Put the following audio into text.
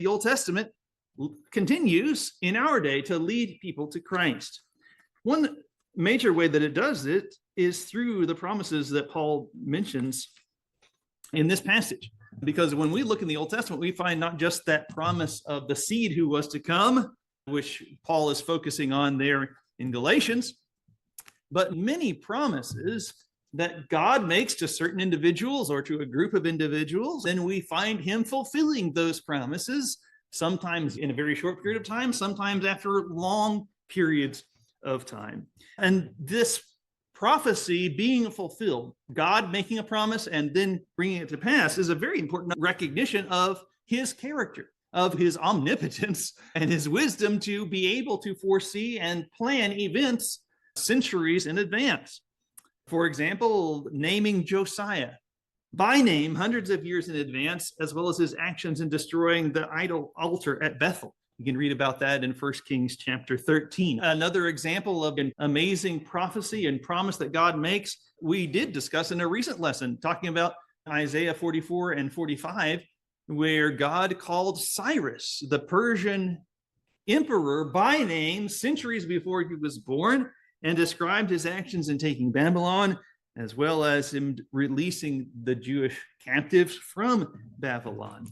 The Old Testament continues in our day to lead people to Christ. One major way that it does it is through the promises that Paul mentions in this passage. Because when we look in the Old Testament, we find not just that promise of the seed who was to come, which Paul is focusing on there in Galatians, but many promises that God makes to certain individuals or to a group of individuals, and we find him fulfilling those promises, sometimes in a very short period of time, sometimes after long periods of time. And this prophecy being fulfilled, God making a promise and then bringing it to pass, is a very important recognition of his character, of his omnipotence and his wisdom to be able to foresee and plan events centuries in advance. For example, naming Josiah by name hundreds of years in advance, as well as his actions in destroying the idol altar at Bethel. You can read about that in 1 Kings chapter 13. Another example of an amazing prophecy and promise that God makes, we did discuss in a recent lesson, talking about Isaiah 44 and 45, where God called Cyrus, the Persian emperor, by name centuries before he was born, and described his actions in taking Babylon, as well as him releasing the Jewish captives from Babylon.